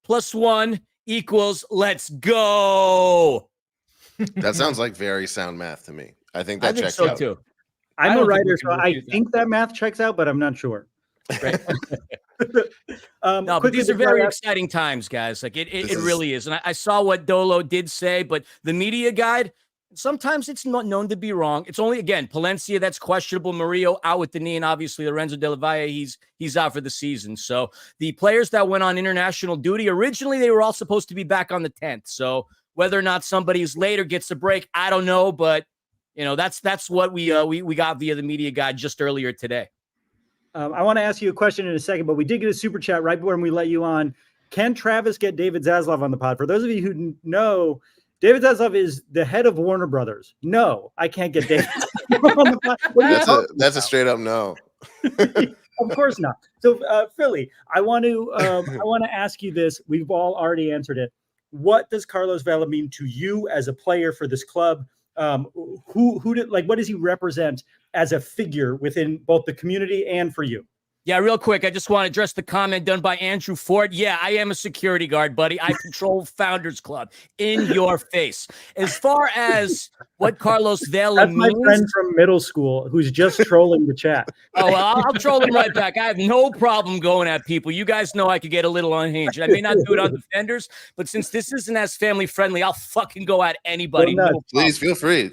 + 1 = let's go. That sounds like very sound math to me. I think I that think checks so out. too. I I'm a don't think we writer, can so I refute that. think that math checks out, but I'm not sure. Right? No, but quickly these are before very I- exciting times, guys. Like it This is- really is. And I saw what Dolo did say, but the media guide, sometimes it's not known to be wrong. It's only, again, Palencia, that's questionable. Murillo out with the knee, and obviously Lorenzo De La Valle, he's out for the season. So the players that went on international duty, originally they were all supposed to be back on the 10th. So whether or not somebody's later gets a break, I don't know. But that's what we got via the media guide just earlier today. I want to ask you a question in a second, but we did get a super chat right when we let you on. Can Travis get David Zaslav on the pod? For those of you who know, David Zaslav is the head of Warner Brothers. No, I can't get David on the pod. What are you talking That's a about? straight up no. Of course not. So, Philly, I want to ask you this. We've all already answered it. What does Carlos Vela mean to you as a player for this club? What does he represent as a figure within both the community and for you? Yeah, real quick, I just want to address the comment done by Andrew Ford. Yeah, I am a security guard, buddy. I control Founders Club in your face. As far as what Carlos Vela That's my means, friend from middle school who's just trolling the chat. oh, well, I'll troll him right back. I have no problem going at people. You guys know I could get a little unhinged. I may not do it on Defenders, but since this isn't as family friendly, I'll fucking go at anybody. Well, No Please feel free.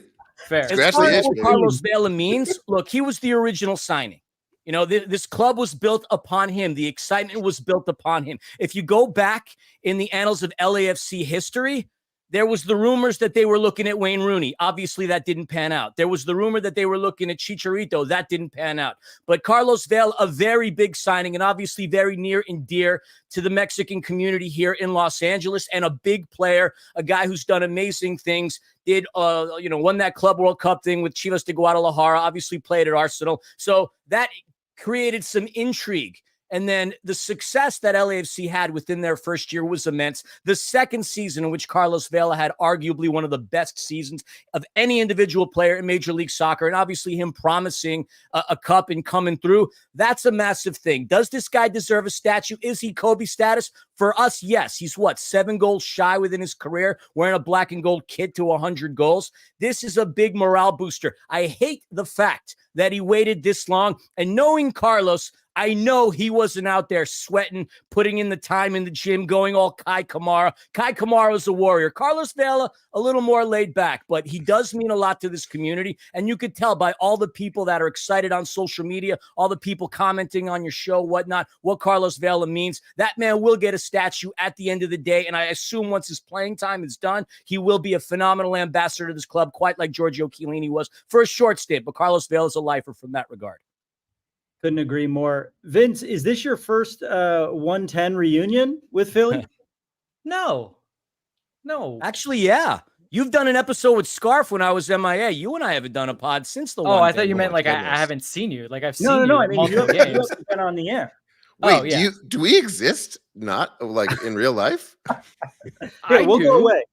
Fair. As Scratch far the as itch, what baby. Carlos Vela means, look, he was the original signing. You know, this club was built upon him. The excitement was built upon him. If you go back in the annals of LAFC history, there was the rumors that they were looking at Wayne Rooney. Obviously, that didn't pan out. There was the rumor that they were looking at Chicharito. That didn't pan out. But Carlos Vela, a very big signing and obviously very near and dear to the Mexican community here in Los Angeles, and a big player, a guy who's done amazing things, won that Club World Cup thing with Chivas de Guadalajara, obviously played at Arsenal. So that created some intrigue. And then the success that LAFC had within their first year was immense. The second season, in which Carlos Vela had arguably one of the best seasons of any individual player in Major League Soccer, and obviously him promising a cup and coming through, that's a massive thing. Does this guy deserve a statue? Is he Kobe status? For us, yes. He's 7 goals shy within his career, wearing a black and gold kit to 100 goals. This is a big morale booster. I hate the fact that he waited this long, and knowing Carlos, I know he wasn't out there sweating, putting in the time in the gym, going all Kai Kamara. Kai Kamara is a warrior. Carlos Vela, a little more laid back, but he does mean a lot to this community. And you could tell by all the people that are excited on social media, all the people commenting on your show, whatnot, what Carlos Vela means. That man will get a statue at the end of the day. And I assume once his playing time is done, he will be a phenomenal ambassador to this club, quite like Giorgio Chiellini was for a short stint. But Carlos Vela is a lifer from that regard. Couldn't agree more. Vince, is this your first 110 reunion with Philly? No. Actually, yeah. You've done an episode with Scarf when I was MIA. You and I haven't done a pod since the one. I thought you meant like I goodness. haven't seen you. Like I've seen No. you I mean, multiple you games. haven't been on the air. Wait, Oh, yeah. do we exist? Not like in real life? Here, we'll go away.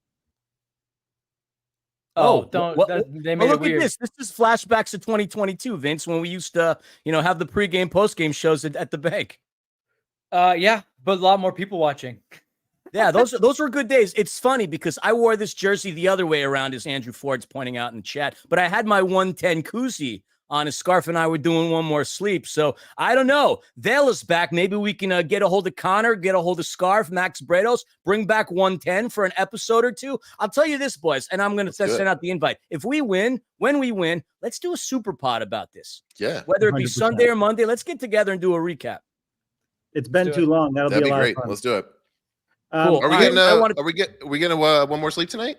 Don't. What? They made Look it weird. at this. This is flashbacks to 2022, Vince, when we used to, have the pregame, postgame shows at the bank. Yeah, but a lot more people watching. Yeah, those were good days. It's funny because I wore this jersey the other way around, as Andrew Ford's pointing out in the chat, but I had my 110 koozie on. His Scarf and I were doing one more sleep. So I don't know. Vela's back. Maybe we can get a hold of Connor, get a hold of Scarf, Max Bredos, bring back 110 for an episode or two. I'll tell you this, boys, and I'm going to send out the invite. If we win, when we win, let's do a super pod about this. Yeah. Whether it be 100%. Sunday or Monday, let's get together and do a recap. It's been do too long. That'll That'd be be a lot great. of fun. Let's do it. Cool. Are we All getting right, are we getting one more sleep tonight?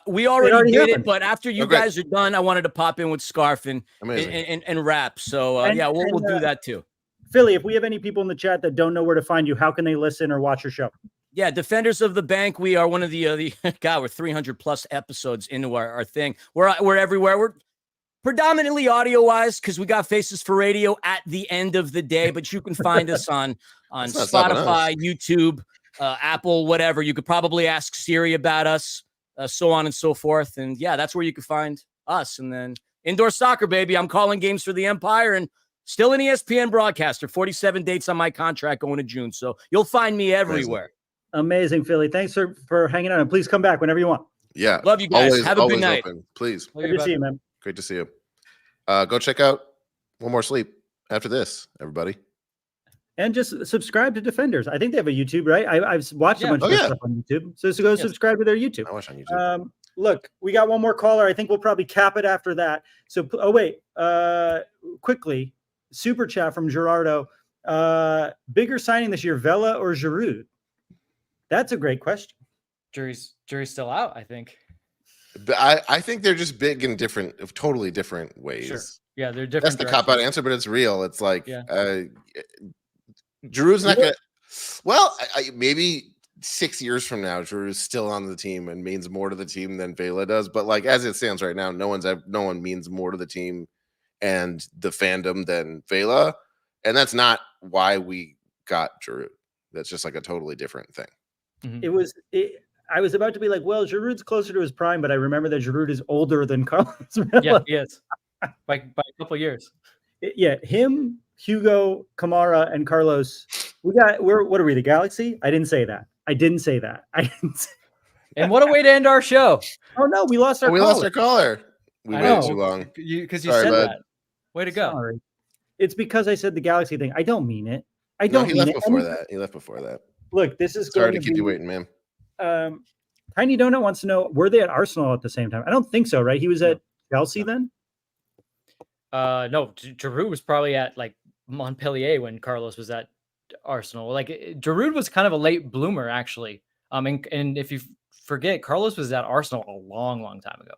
We already did happened. it, but after you Okay. guys are done, I wanted to pop in with Scarf and Amazing. rap. So And- yeah, we'll and, do that too. Philly, if we have any people in the chat that don't know where to find you, how can they listen or watch your show? Yeah, Defenders of the Bank. We are one of the God, we're 300 plus episodes into our thing. We're everywhere. We're predominantly audio wise because we got Faces for Radio at the end of the day, but you can find us on That's not stopping Spotify, YouTube, Apple, whatever. You could probably ask Siri about us, so on and so forth. And yeah, that's where you can find us. And then Indoor Soccer, baby. I'm calling games for the Empire and still an ESPN broadcaster. 47 dates on my contract going to June. So you'll find me everywhere. Amazing, Philly. Thanks for hanging out. And please come back whenever you want. Yeah. Love you guys. Always, Have a good always night. open. Please. Good to see you, man. Great to see you. Go check out One More Sleep after this, everybody. And just subscribe to Defenders. I think they have a YouTube, right? I've watched a bunch of their stuff on YouTube. So go subscribe to their YouTube. I watch on YouTube. Look, we got one more caller. I think we'll probably cap it after that. So, quickly, super chat from Gerardo. Bigger signing this year, Vela or Giroud? That's a great question. Jury's still out, I think. But I think they're just big in totally different ways. Sure. Yeah, they're different. That's the directions. cop-out answer, but it's real. It's like Yeah. Giroud's not gonna. Well, maybe 6 years from now, Giroud's still on the team and means more to the team than Vela does. But like as it stands right now, no one means more to the team and the fandom than Vela, and that's not why we got Giroud. That's just like a totally different thing. Mm-hmm. I was about to be like, well, Giroud's closer to his prime, but I remember that Giroud is older than Carlos Vela. Yeah, he is by a couple of years. Yeah, him, Hugo, Kamara, and Carlos. What are we, the Galaxy? I didn't say that. And what a way to end our show. Oh no, we lost our We caller. lost our caller. We I waited know. too long. Because you Sorry, said bud. that. Way to go. Sorry. It's because I said the Galaxy thing. I don't mean it. I No, don't he mean left it. before that. He left before that. Look, this is Sorry going to keep be, you waiting, man. Tiny Donut wants to know, were they at Arsenal at the same time? I don't think so, right? He was at Chelsea then? No, Giroud was probably at like Montpellier when Carlos was at Arsenal. Like Giroud was kind of a late bloomer, actually. And if you forget, Carlos was at Arsenal a long, long time ago.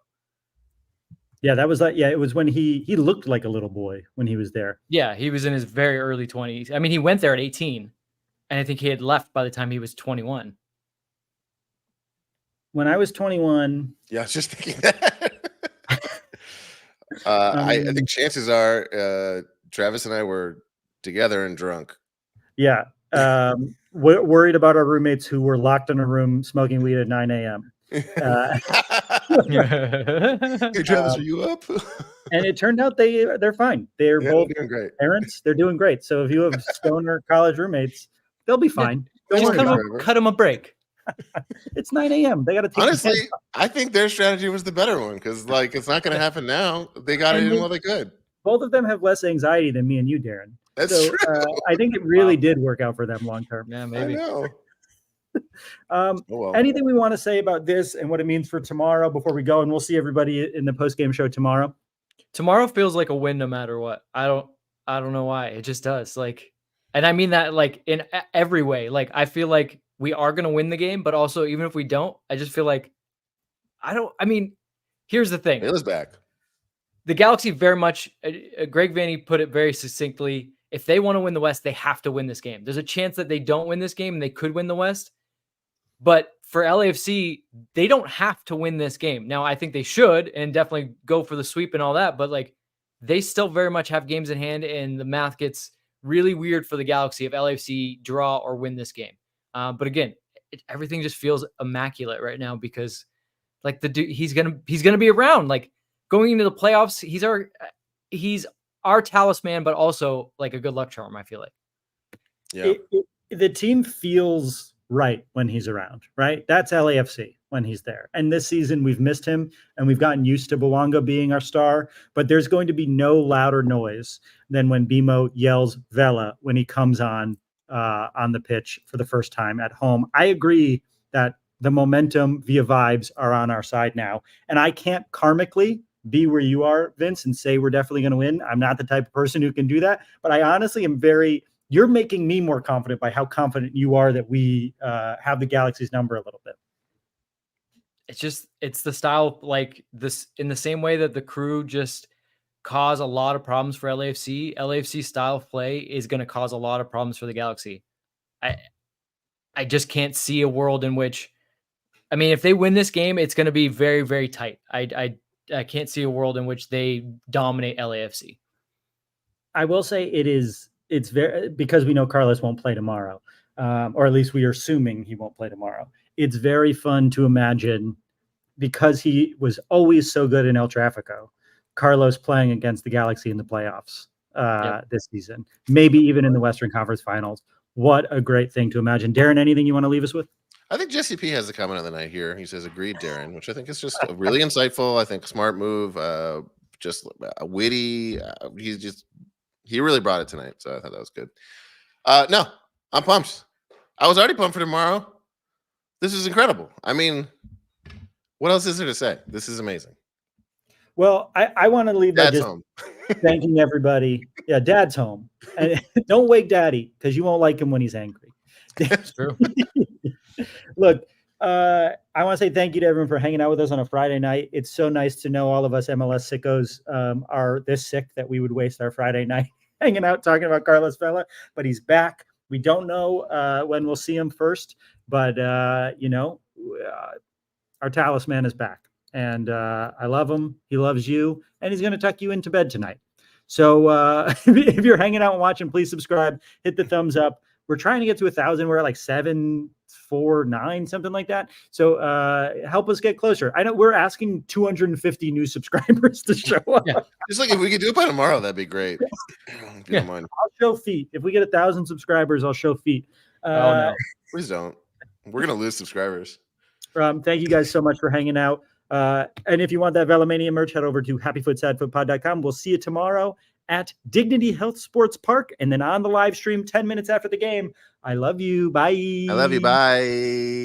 Yeah, that was like, it was when he looked like a little boy when he was there. Yeah, he was in his very early 20s. I mean, he went there at 18, and I think he had left by the time he was 21. When I was 21, Yeah, I was just thinking that. I think chances are Travis and I were together and drunk. yeah, worried about our roommates who were locked in a room smoking weed at 9 a.m. Hey, Travis, are you up? And it turned out they're fine. They're Yeah, both they're doing great. parents. They're doing great. So if you have stoner college roommates, they'll be fine. Don't Just worry about it. cut him a break. It's 9 a.m. They got to take Honestly, the I think their strategy was the better one because, like, it's not going to happen now. They got it in while they could. both of them have less anxiety than me and you, Darren. That's So true. I think it really did work out for them long term. Yeah, I maybe. know. Oh, well. Anything we want to say about this and what it means for tomorrow before we go? And we'll see everybody in the post-game show tomorrow. Tomorrow feels like a win no matter what. I don't know why. It just does. Like, and I mean that like in every way. Like, I feel like we are going to win the game, but also even if we don't, I just feel like I mean, here's the thing. Vela's back. The Galaxy very much, Greg Vanney put it very succinctly. If they want to win the West, they have to win this game. There's a chance that they don't win this game and they could win the West. But for LAFC, they don't have to win this game. Now, I think they should and definitely go for the sweep and all that. But like, they still very much have games in hand, and the math gets really weird for the Galaxy if LAFC draw or win this game. But again, everything just feels immaculate right now because like the dude, he's gonna be around. Like going into the playoffs, he's our talisman, but also like a good luck charm. I feel like. Yeah. The team feels right when he's around, right? That's LAFC when he's there. And this season we've missed him and we've gotten used to Bouanga being our star, but there's going to be no louder noise than when Bimo yells Vela when he comes on the pitch for the first time at home. I agree that the momentum via vibes are on our side now. And I can't karmically be where you are, Vince, and say we're definitely going to win. I'm not the type of person who can do that, but I honestly am you're making me more confident by how confident you are that we have the Galaxy's number a little bit. It's the style like this, in the same way that the Crew just cause a lot of problems for LAFC style of play is going to cause a lot of problems for the Galaxy. I just can't see a world in which, I mean, if they win this game, it's going to be very, very tight. I can't see a world in which they dominate LAFC. I will say it's very, because we know Carlos won't play tomorrow, or at least we are assuming he won't play tomorrow. It's very fun to imagine, because he was always so good in El Tráfico, Carlos playing against the Galaxy in the playoffs this season, maybe even in the Western Conference Finals. What a great thing to imagine. Darren, anything you want to leave us with? I think Jesse P has the comment of the night here. He says, agreed, Darren, which I think is just really insightful. I think smart move, just witty. He really brought it tonight. So I thought that was good. No, I'm pumped. I was already pumped for tomorrow. This is incredible. I mean, what else is there to say? This is amazing. Well, I want to leave by Dad's just home. thanking everybody. Yeah, Dad's home. And don't wake Daddy, because you won't like him when he's angry. That's true. Look, I I want to say thank you to everyone for hanging out with us on a Friday night. It's so nice to know all of us MLS sickos are this sick that we would waste our Friday night hanging out talking about Carlos Vela, but he's back. We don't know when we'll see him first, but our talisman is back, and I love him. He loves you, and he's going to tuck you into bed tonight. So if you're hanging out and watching, please subscribe, hit the thumbs up. We're trying to get to 1,000. We're at like 749, something like that. So help us get closer. I know we're asking 250 new subscribers to show up. Yeah. Just like if we could do it by tomorrow, that'd be great. If you don't mind. I'll show feet. If we get 1,000 subscribers, I'll show feet. Oh no. Please don't. We're gonna lose subscribers. Thank you guys so much for hanging out. And if you want that Velamania merch, head over to happyfootsadfootpod.com. We'll see you tomorrow at Dignity Health Sports Park, and then on the live stream 10 minutes after the game. I love you. Bye. I love you. Bye.